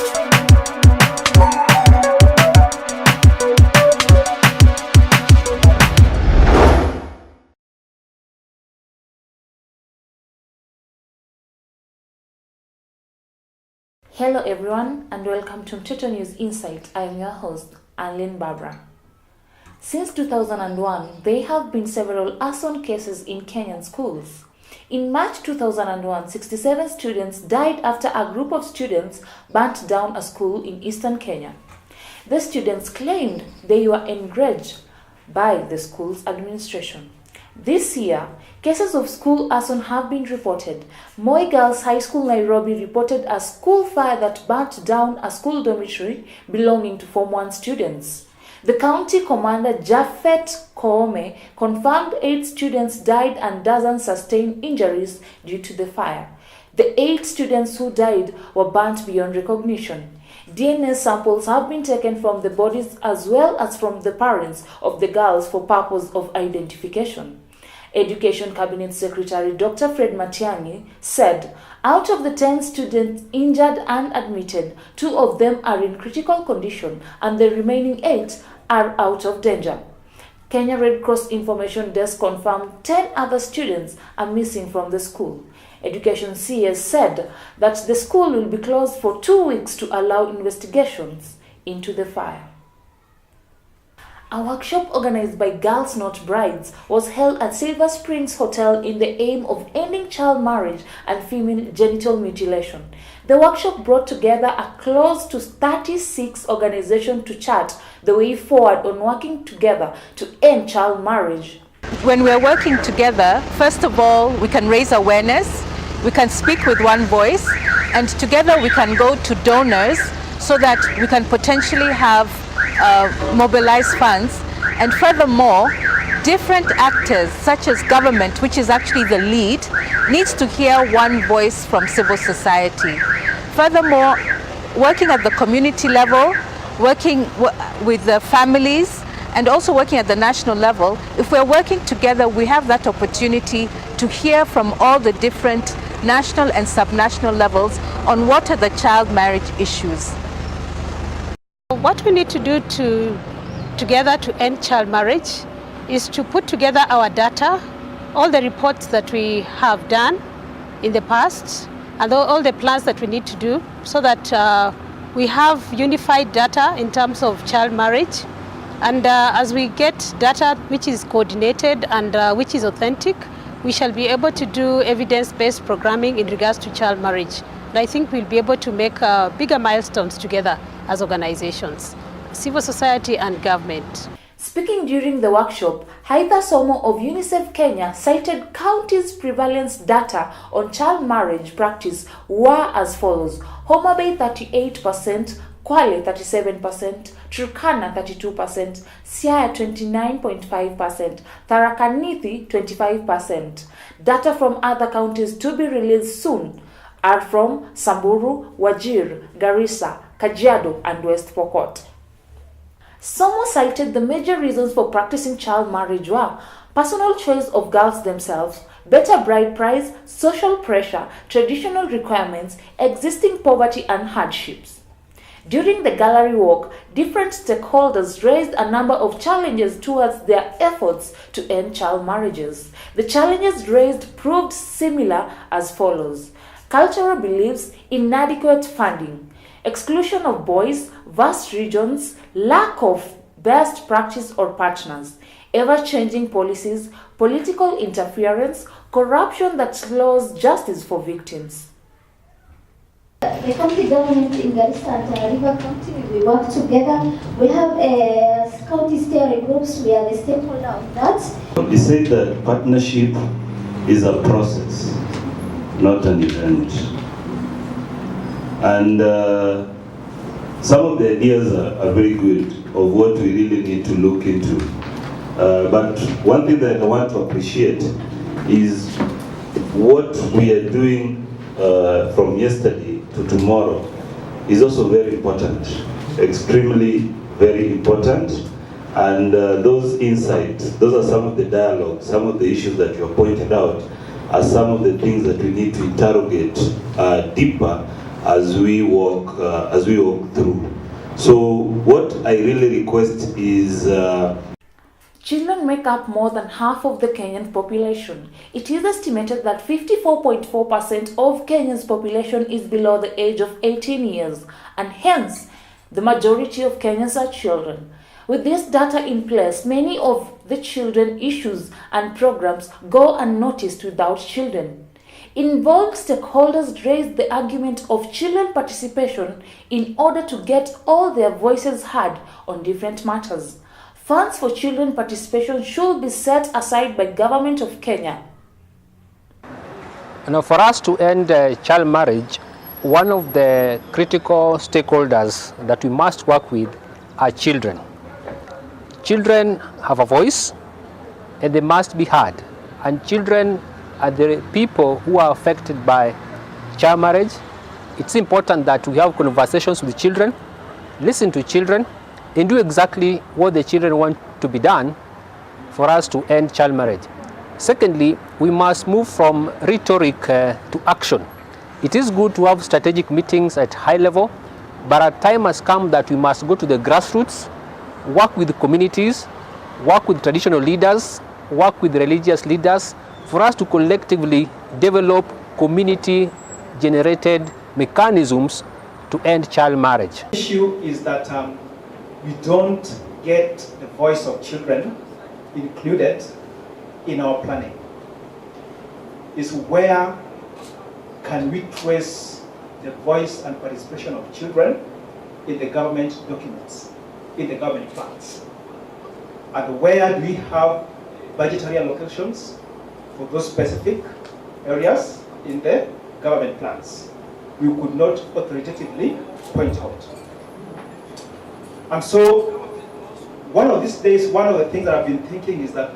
Hello everyone and welcome to Mtoto News Insight. I am your host, Arlene Barbara. Since 2001, there have been several arson cases in Kenyan schools. In March 2001, 67 students died after a group of students burnt down a school in eastern Kenya. The students claimed they were enraged by the school's administration. This year, cases of school arson have been reported. Moi Girls High School, Nairobi reported a school fire that burnt down a school dormitory belonging to Form 1 students. The county commander, Japhet Koome, confirmed 8 students died and dozens sustained injuries due to the fire. The 8 students who died were burnt beyond recognition. DNA samples have been taken from the bodies as well as from the parents of the girls for purpose of identification. Education Cabinet Secretary Dr. Fred Matiang'i said, out of the 10 students injured and admitted, 2 of them are in critical condition and the remaining 8 are out of danger. Kenya Red Cross Information Desk confirmed 10 other students are missing from the school. Education CS said that the school will be closed for 2 weeks to allow investigations into the fire. A workshop organized by Girls Not Brides was held at Silver Springs Hotel in the aim of ending child marriage and female genital mutilation. The workshop brought together a close to 36 organizations to chart the way forward on working together to end child marriage. When we're working together, first of all, we can raise awareness, we can speak with one voice, and together we can go to donors so that we can potentially have mobilize funds. And furthermore, different actors such as government, which is actually the lead, needs to hear one voice from civil society. Furthermore, working at the community level, working with the families, and also working at the national level, if we're working together, we have that opportunity to hear from all the different national and subnational levels on what are the child marriage issues. What we need to do together to end child marriage is to put together our data, all the reports that we have done in the past, and all the plans that we need to do so that we have unified data in terms of child marriage. And as we get data which is coordinated and which is authentic, we shall be able to do evidence-based programming in regards to child marriage. And I think we'll be able to make bigger milestones together as organizations, civil society and government. Speaking during the workshop, Haitha Somo of UNICEF Kenya cited counties' prevalence data on child marriage practice were as follows: Homa Bay 38%, Kwale 37%, Turkana 32%, Siaya 29.5%, Tharaka Nithi 25%. Data from other counties to be released soon are from Samburu, Wajir, Garissa, Kajiado, and West Pokot. Somo cited the major reasons for practicing child marriage were personal choice of girls themselves, better bride price, social pressure, traditional requirements, existing poverty and hardships. During the gallery walk, different stakeholders raised a number of challenges towards their efforts to end child marriages. The challenges raised proved similar as follows: cultural beliefs, inadequate funding, exclusion of boys, vast regions, lack of best practice or partners, ever-changing policies, political interference, corruption that slows justice for victims. The county government in Garissa and River County, we work together. We have a county steering groups. We are the stakeholder of that. We say that partnership is a process, not an event. And some of the ideas are very good of what we really need to look into. But one thing that I want to appreciate is what we are doing from yesterday to tomorrow is also very important, extremely very important. And those insights, those are some of the dialogues, some of the issues that you have pointed out are some of the things that we need to interrogate deeper as we walk through. So what I really request is children make up more than half of the Kenyan population. It is estimated that 54.4% of Kenya's population is below the age of 18 years, and hence, the majority of Kenyans are children. With this data in place, many of the children issues and programs go unnoticed without children. Involved stakeholders raised the argument of children participation in order to get all their voices heard on different matters. Funds for children participation should be set aside by government of Kenya. Now, for us to end child marriage, one of the critical stakeholders that we must work with are children. Children have a voice and they must be heard. And children are the people who are affected by child marriage. It's important that we have conversations with children, listen to children, and do exactly what the children want to be done for us to end child marriage. Secondly, we must move from rhetoric to action. It is good to have strategic meetings at high level, but a time has come that we must go to the grassroots, work with the communities, work with traditional leaders, work with religious leaders, for us to collectively develop community-generated mechanisms to end child marriage. The issue is that we don't get the voice of children included in our planning. Is where can we trace the voice and participation of children in the government documents, in the government plans? And where do we have budgetary allocations for those specific areas in the government plans? We could not authoritatively point out. And so, one of these days, one of the things that I've been thinking is that,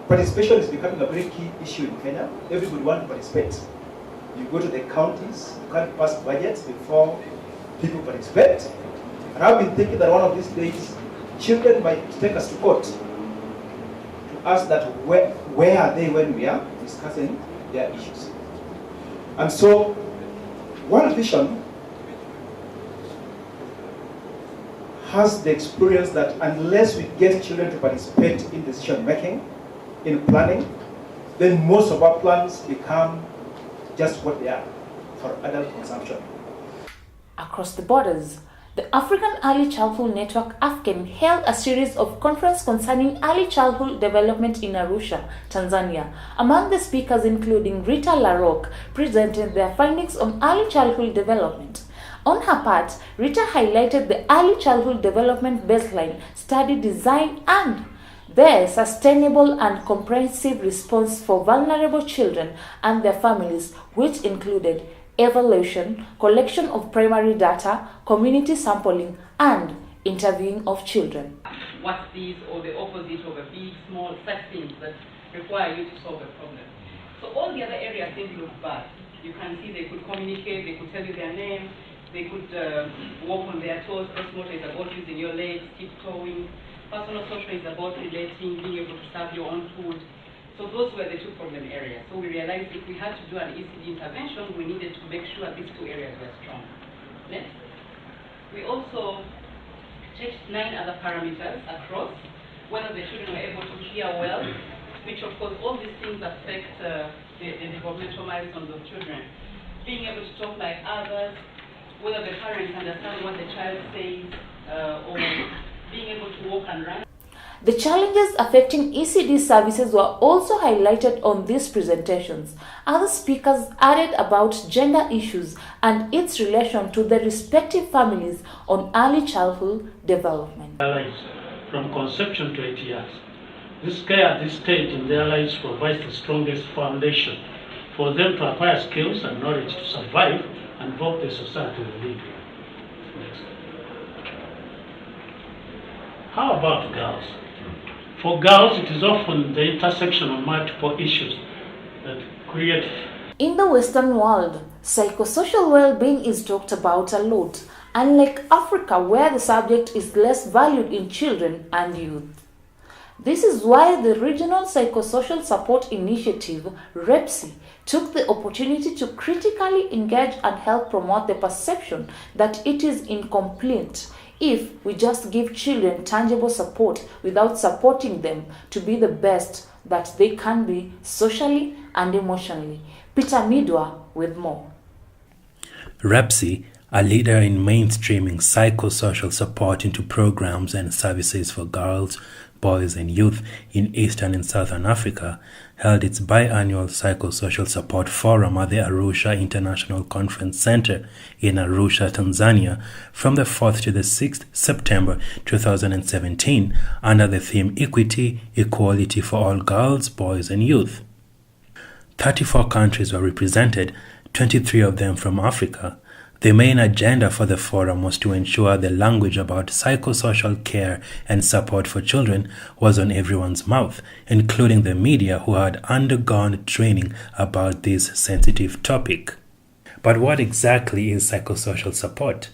participation is becoming a very key issue in Kenya. Everybody wants to participate. You go to the counties, you can't pass budgets before people participate. And I've been thinking that one of these days, children might take us to court to ask that where are they when we are discussing their issues. And so, World Vision has the experience that unless we get children to participate in decision making, in planning, then most of our plans become just what they are, for adult consumption. Across the borders, the African Early Childhood Network AFCEN held a series of conferences concerning early childhood development in Arusha, Tanzania. Among the speakers including Rita LaRocque presented their findings on early childhood development. On her part, Rita highlighted the early childhood development baseline study design and the sustainable and comprehensive response for vulnerable children and their families, which included evaluation, collection of primary data, community sampling, and interviewing of children. What's these or the opposite of a big, small, such things that require you to solve a problem. So all the other areas didn't look bad. You can see they could communicate, they could tell you their name, they could walk on their toes. Osmotor is about using your legs, tiptoeing. Personal social is about relating, being able to serve your own food. So those were the two problem areas. So we realized if we had to do an ECD intervention, we needed to make sure these two areas were strong. Next. We also checked 9 other parameters across, whether the children were able to hear well, which of course all these things affect the developmental milestones of children. Being able to talk like others, whether the parents understand what the child says, or being able to walk and run. The challenges affecting ECD services were also highlighted on these presentations. Other speakers added about gender issues and its relation to the respective families on early childhood development. From conception to 8 years. This care at this stage in their lives provides the strongest foundation for them to acquire skills and knowledge to survive and evolve the society we live in. Next. How about girls? For girls, it is often the intersection of multiple issues that create. In the Western world, psychosocial well-being is talked about a lot, unlike Africa where the subject is less valued in children and youth. This is why the Regional Psychosocial Support Initiative, REPSI, took the opportunity to critically engage and help promote the perception that it is incomplete if we just give children tangible support without supporting them to be the best that they can be socially and emotionally. Peter Midwa with more. REPSI, a leader in mainstreaming psychosocial support into programs and services for girls, boys and youth in Eastern and Southern Africa, held its biannual Psychosocial Support Forum at the Arusha International Conference Center in Arusha, Tanzania, from the 4th to the 6th September 2017 under the theme Equity, Equality for All Girls, Boys and Youth. 34 countries were represented, 23 of them from Africa. The main agenda for the forum was to ensure the language about psychosocial care and support for children was on everyone's mouth, including the media who had undergone training about this sensitive topic. But what exactly is psychosocial support?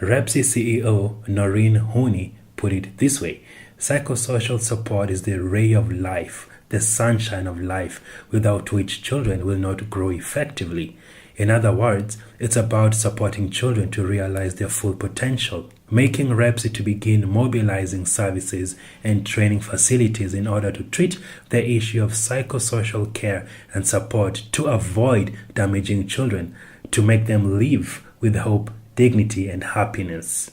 REPSI CEO Noreen Hooney put it this way: psychosocial support is the ray of life, the sunshine of life, without which children will not grow effectively. In other words, it's about supporting children to realize their full potential, making REPSI to begin mobilizing services and training facilities in order to treat the issue of psychosocial care and support to avoid damaging children, to make them live with hope, dignity, and happiness.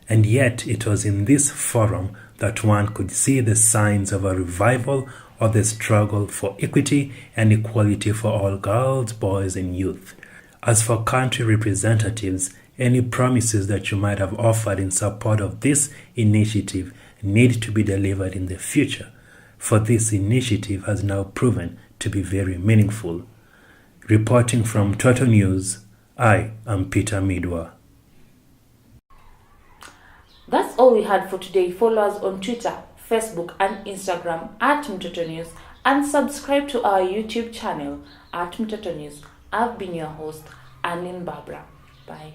And yet, it was in this forum that one could see the signs of a revival of the struggle for equity and equality for all girls, boys, and youth. As for country representatives, any promises that you might have offered in support of this initiative need to be delivered in the future, for this initiative has now proven to be very meaningful. Reporting from Mtoto News, I am Peter Midwa. That's all we had for today. Follow us on Twitter, Facebook and Instagram at Mtoto News and subscribe to our YouTube channel at Mtoto News. I've been your host, Anlin Barbara. Bye.